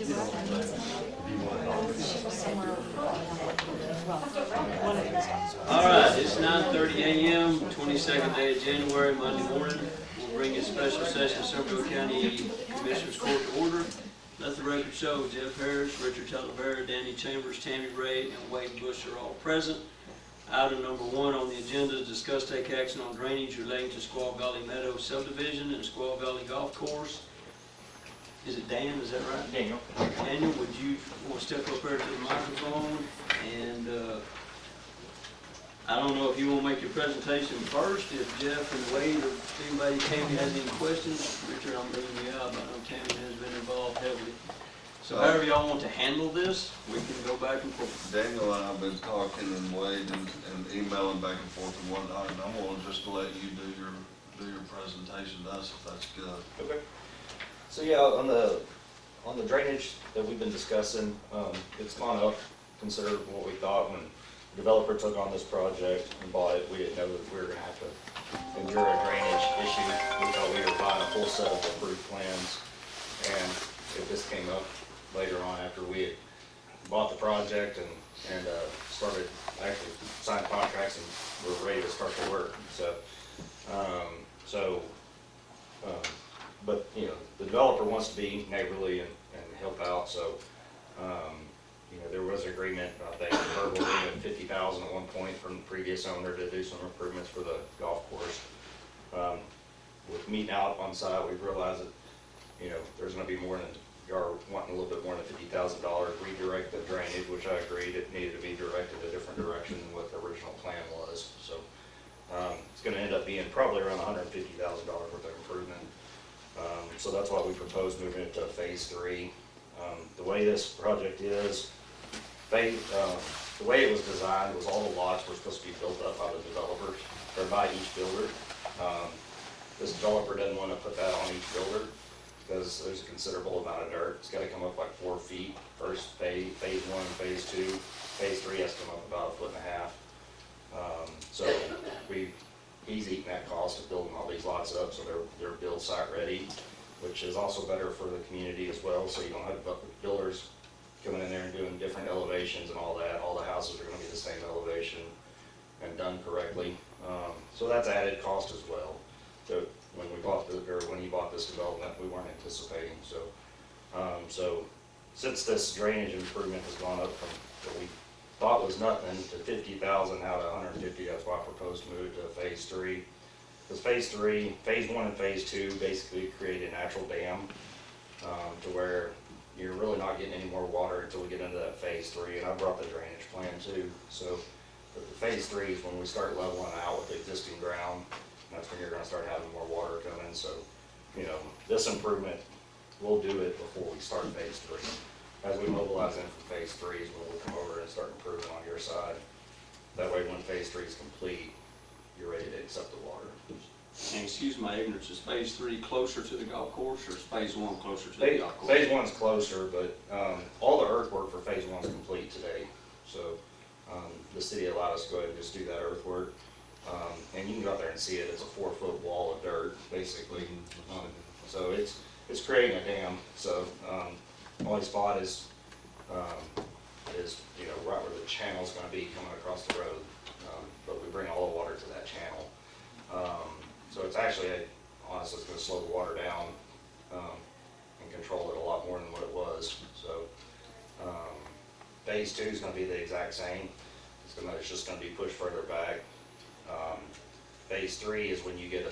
All right, it's 9:30 a.m., 22nd day of January, Monday morning. We'll bring you a special session of Somervell County Commissioners Court to order. Let the record show Jeff Harris, Richard Talavera, Danny Chambers, Tammy Ray, and Wade Bush are all present. Item number 1 on the agenda is discuss take action on drainage relating to Squaw Valley Meadows Subdivision and Squaw Valley Golf Course. Is it Dan, is that right? Daniel. Daniel, would you want to step up here to the microphone? And I don't know if you want to make your presentation first, if Jeff and Wade or anybody, Tammy has any questions. Richard, I'm leaving you out, but I know Tammy has been involved heavily. So however y'all want to handle this, we can go back and forth. Daniel and I have been talking and Wade and emailing back and forth and whatnot, and I'm going just to let you do your presentation to us if that's good. Okay. So yeah, on the drainage that we've been discussing, it's gone up considerably what we thought when the developer took on this project and bought it. We didn't know that we were going to have to endure a drainage issue. We thought we were buying a full set of approved plans, and if this came up later on after we had bought the project and started actually signed contracts and we're ready to start the work. But you know, the developer wants to be neighborly and help out. So you know, there was an agreement, I think, verbal agreement, $50,000 at one point from the previous owner to do some improvements for the golf course. With meeting out on site, we've realized that you know there's going to be more than you're wanting a little bit more than $50,000 redirect the drainage, which I agreed it needed to be directed a different direction than what the original plan was. So it's going to end up being probably around $150,000 worth of improvement. So that's why we proposed moving it to phase 3. The way this project is, the way it was designed was all the lots were supposed to be built up by the developers or by each builder. This developer doesn't want to put that on each builder because there's a considerable amount of dirt. It's got to come up like 4 feet. First phase 1, phase 2, phase 3 has to come up about 1.5 feet. So he's eating that cost of building all these lots up, so they're build site ready, which is also better for the community as well. So you don't have builders coming in there and doing different elevations and all that. All the houses are going to be the same elevation and done correctly. So that's added cost as well. So when he bought this development, we weren't anticipating. So since this drainage improvement has gone up from what we thought was nothing to $50,000 now to $150,000, that's why I proposed to move to phase 3. Because phase 1 and phase 2 basically create a natural dam to where you're really not getting any more water until we get into that phase 3. And I brought the drainage plan too. So the phase 3 is when we start leveling out with the existing ground. That's when you're going to start having more water come in. So, you know, this improvement, we'll do it before we start phase 3. As we mobilize in for phase 3 is when we'll come over and start improving on your side. That way when phase 3 is complete, you're ready to accept the water. And excuse my ignorance, is phase 3 closer to the golf course, or is phase 1 closer to the golf course? Phase 1's closer, but all the earthwork for phase 1's complete today. So the city allowed us to go ahead and just do that earthwork. And you can go out there and see it. It's a 4-foot wall of dirt, basically. So it's creating a dam. So only spot is you know right where the channel's going to be coming across the road. But we bring all the water to that channel. So it's actually, honestly, it's going to slow the water down and control it a lot more than what it was. So phase 2 is going to be the exact same. It's just going to be pushed further back. Phase 3 is when you get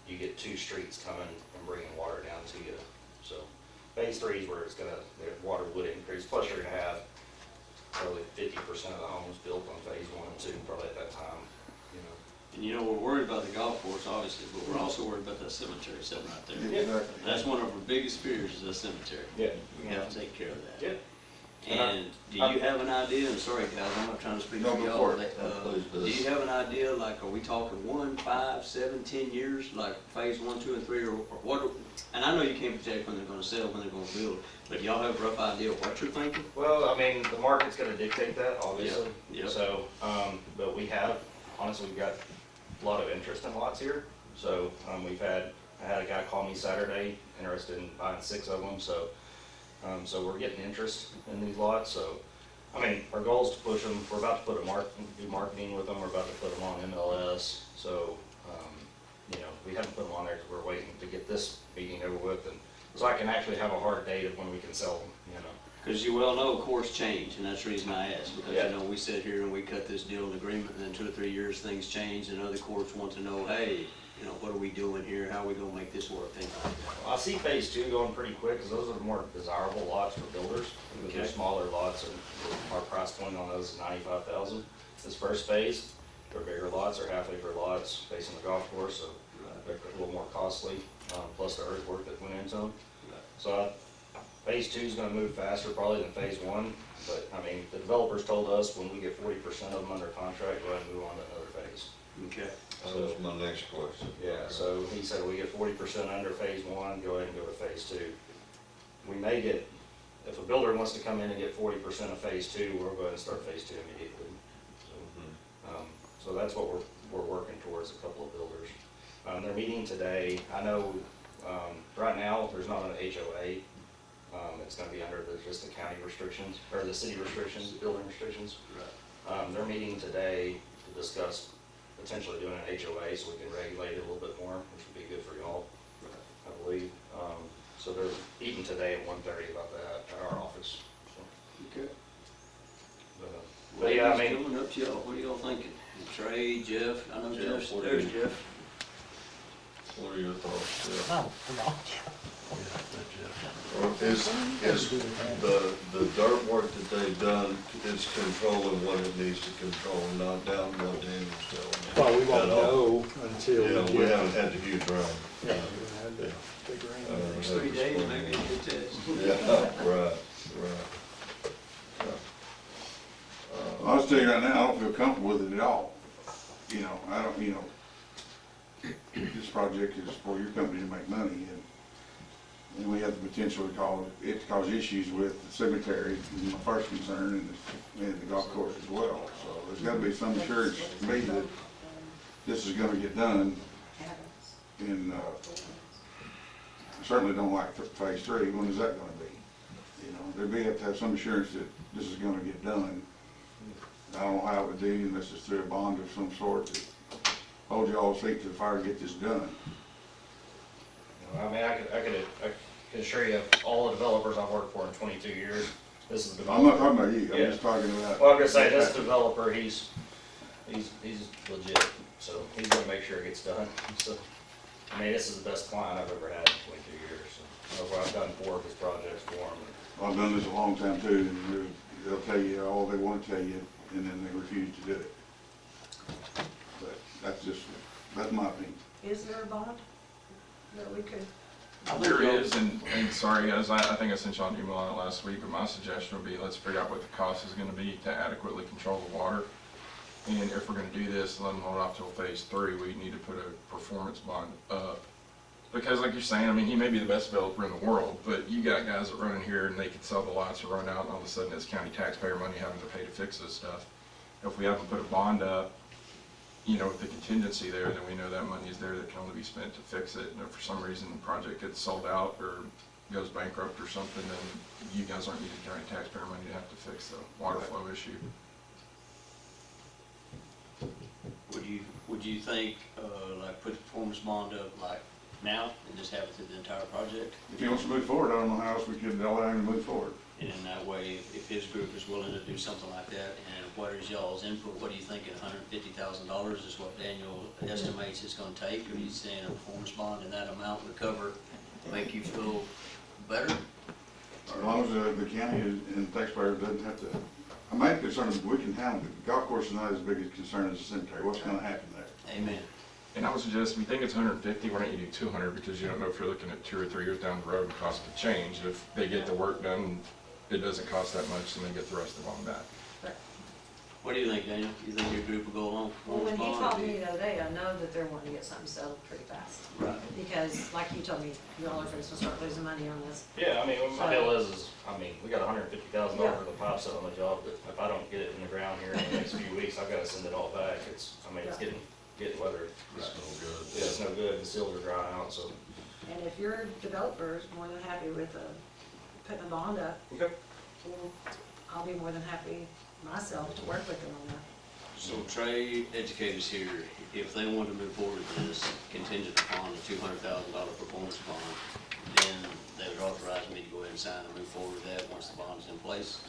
you get 2 streets coming and bringing water down to you. So phase 3 is where the water would increase. Plus you're going to have probably 50% of the homes built on phase 1 and 2 probably at that time. You know. And you know, we're worried about the golf course, obviously, but we're also worried about that cemetery sitting right there. Yeah. That's one of our biggest fears is the cemetery. Yeah. We have to take care of that. Yeah. And do you have an idea, and sorry guys, I'm not trying to speak for y'all, do you have an idea, like, are we talking 1, 5, 7, 10 years, like phase 1, 2, and 3, or what? And I know you can't project when they're going to sell, when they're going to build, but y'all have a rough idea of what you're thinking? Well, I mean, the market's going to dictate that, obviously. Yep. So, but we've got a lot of interest in lots here. So I had a guy call me Saturday, interested in buying 6 of them. So So we're getting interest in these lots, so, I mean, our goal is to push them. We're about to put do marketing with them. We're about to put them on MLS. So, you know, we haven't put them on there because we're waiting to get this meeting over with, and so I can actually have a hard date of when we can sell them, you know. Because you well know courts change, and that's the reason I asked, because Yeah. you know, we sit here and we cut this deal in agreement, and then 2 or 3 years, things change, and other courts want to know, hey, you know, what are we doing here, how are we gonna make this work, things like that. Well, I see phase 2 going pretty quick, because those are the more desirable lots for builders. Because they're Okay. smaller lots, and our price point on those is $95,000. This first phase, they're bigger lots, they're half-acre lots facing the golf course, so they're a little more costly, plus the earthwork that went into them. So phase 2 is gonna move faster probably than phase 1, but, I mean, the developers told us when we get 40% of them under contract, go ahead and move on to another phase. Okay. That was my next question. Yeah, so he said we get 40% under phase 1, go ahead and go to phase 2. We may get, if a builder wants to come in and get 40% of phase 2, we'll go ahead and start phase 2 immediately. So that's what we're working towards, a couple of builders. They're meeting today. I know, right now, there's not an HOA. It's gonna be under just the county restrictions, or the city restrictions, building restrictions. They're meeting today to discuss potentially doing an HOA so we can regulate it a little bit more, which would be good for y'all, I believe. So they're meeting today at 1:30 about that at our office. So, Okay. but yeah, I Ladies, mean, coming up to y'all, what are y'all thinking? Trey, Jeff, I know Jeff, Jeff's, what do there's you- Jeff. What are your thoughts, Jeff? Oh, come on. Is the dirt work that they've done, is controlling what it needs to control, not down what Daniel's telling me? Well, we won't At all. know until. Yeah, we haven't had the huge rain. Yeah, we haven't had the big rain. Next 3 days, maybe a good test. Yeah, right. I'll tell you right now, I don't feel comfortable with it at all. You know, I don't, this project is for your company to make money, and we have the potential to cause issues with the cemetery, is my first concern, and the golf course as well. So there's gotta be some assurance to me that this is gonna get done, and, I certainly don't like phase 3. When is that gonna be? You know, we have to have some assurance that this is gonna get done. I don't know how it would do unless it's through a bond of some sort to hold y'all's feet to the fire to get this done. you know, I mean, I could assure you, all the developers I've worked for in 22 years, this is the I'm not developer. talking about you, I'm Yeah. just talking about. Well, I'm gonna say, this developer, he's legit, so he's gonna make sure it gets done. So, I mean, this is the best client I've ever had in 22 years, so I've done 4 of his projects for him. I've done this a long time too, and they'll tell you all they want to tell you, and then they refuse to do it. But that's my opinion. Is there a bond that we could? There is, and sorry guys, I think I sent y'all an email on it last week, but my suggestion would be, let's figure out what the cost is gonna be to adequately control the water. And if we're gonna do this, let them hold off till phase 3, we need to put a performance bond up. Because like you're saying, I mean, he may be the best developer in the world, but you got guys that run in here and they can sell the lots and run out, and all of a sudden it's county taxpayer money having to pay to fix this stuff. If we have to put a bond up, you know, with the contingency there, then we know that money is there that can only be spent to fix it. And if for some reason the project gets sold out or goes bankrupt or something, then you guys aren't using county taxpayer money to have to fix the water flow issue. Would you think, like, put the performance bond up like now and just have it through the entire project? If he wants to move forward, I don't know how else we could allow him to move forward. And in that way, if his group is willing to do something like that, and what is y'all's input, what do you think, $150,000 is what Daniel estimates it's gonna take? Or are you saying a performance bond in that amount would cover, make you feel better? As long as the county and taxpayer doesn't have to, I'm main concern is we can handle it. The golf course is not as big a concern as the cemetery. What's gonna happen there? Amen. And I would suggest, we think it's 150, why don't you do 200, because you don't know if you're looking at 2 or 3 years down the road and cost to change. If they get the work done, it doesn't cost that much, and they get the rest of it on back. What do you think, Daniel? You think your group will go along? Well, when he Bond, or called do me you- the other day, I know that they're wanting to get something settled pretty fast. Right. Because like you told me, y'all are fixing to start losing money on this. Yeah, I mean, what my deal is, I mean, we got $150,000 worth of pipe set on the job, but if I don't get it in the ground here in the next few weeks, I've gotta send it all back. It's getting weathered. It's no good. Yeah, it's no good, the seals are drying out, so. And if your developer is more than happy with putting a bond up, Okay. well, I'll be more than happy myself to work with them on that. So Trey, educators here, if they want to move forward with this contingent upon the $200,000 performance bond, then they would authorize me to go ahead and sign and move forward with that once the bond is in place.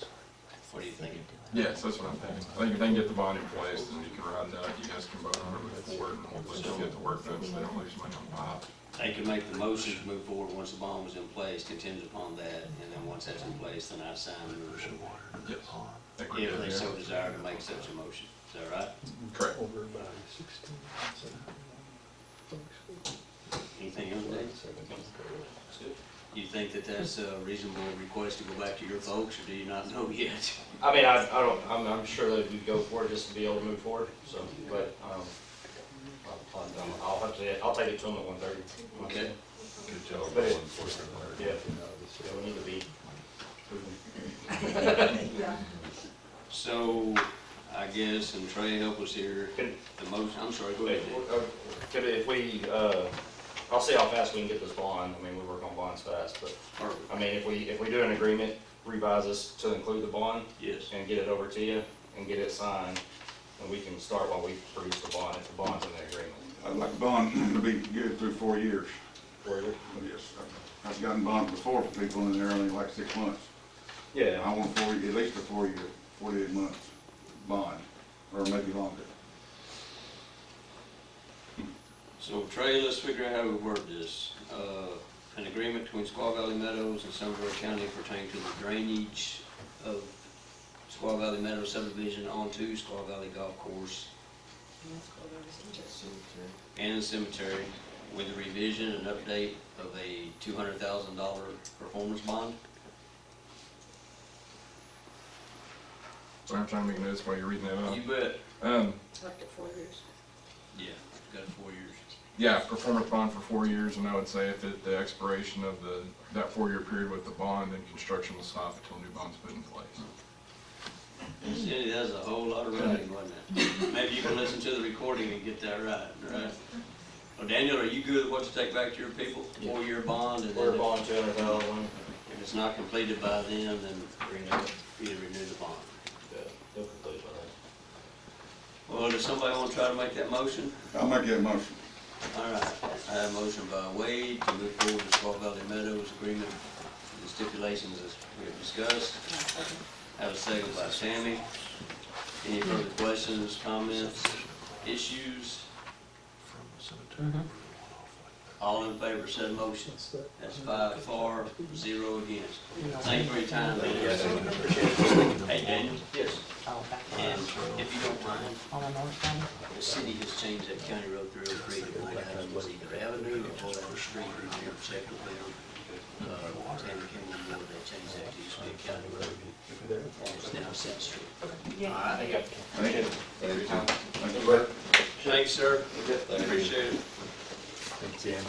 What do you think? Yes, that's what I'm thinking. I think if they can get the bond in place, then you can ride that, you guys can vote on it move forward, and let's just get the work done so they don't lose money on the pop. They can make the motion to move forward once the bond was in place, contingent upon that, and then once that's in place, then I sign and move forward. Yes. Think we're If good they there? so desire to make such a motion. Is that right? Correct. Over by 16. Anything else, Dave? You think that that's a reasonable request to go back to your folks, or do you not know yet? I mean, I don't, I'm sure that we'd go for it just to be able to move forward, so, but, I'll have to, I'll take it to them at 1:30. Okay. Good job. But yeah, we need to be moving. Yeah. So, I guess, and Trey, help us here, the motion, I'm sorry, go ahead. Dave. If we, I'll see how fast we can get this bond. I mean, we work on bonds fast, but, Perfect. I mean, if we do an agreement, revise this to include the bond Yes. and get it over to you and get it signed, and we can start while we produce the bond, if the bond's in the agreement. I'd like a bond to be good through 4 years. For you? Yes, I've gotten bonds before for people and they're only like 6 months. Yeah. I want at least a 4-year, 48 months bond, or maybe longer. So Trey, let's figure out how we word this. An agreement between Squaw Valley Meadows and Somervell County pertaining to the drainage of Squaw Valley Meadows subdivision onto Squaw Valley Golf Course and cemetery with a revision and update of a $200,000 performance bond. So I'm trying to make notes while you're reading that You bet. up. Up to 4 years. Yeah, got 4 years. Yeah, performance bond for 4 years, and I would say if at the expiration of that 4-year period with the bond, then construction will stop until new bond's put in place. Cindy, that's a whole lot of writing, wasn't it? Maybe you can listen to the recording and get that right, right? Well, Daniel, are you good with what to take back to your people? 4-year bond, and We're then bond 200,000. if it's not completed by then, then Renew it. either renew the bond. Yeah, they'll complete by then. Well, does somebody want to try to make that motion? I'll make that motion. All right, I have a motion by Wade to move forward with Squaw Valley Meadows agreement, the stipulations as we have discussed. Have a second by Sammy. Any further questions, comments, issues? All in favor, said motion. That's 5 for, 0 against. Thank you for your time, man. Yes, I appreciate it. Hey, Daniel, Yes. and if you don't mind, the city has changed that county road 303 to Boyd Avenue, was either Avenue or Boyd Avenue Street, we never checked with them. Tanner came on board, they changed that to used to be a county road. It's now City Street. All right. Thank you. Thank you. Thank you. Thanks, sir. Thank you. Appreciate it. Thanks, Jim.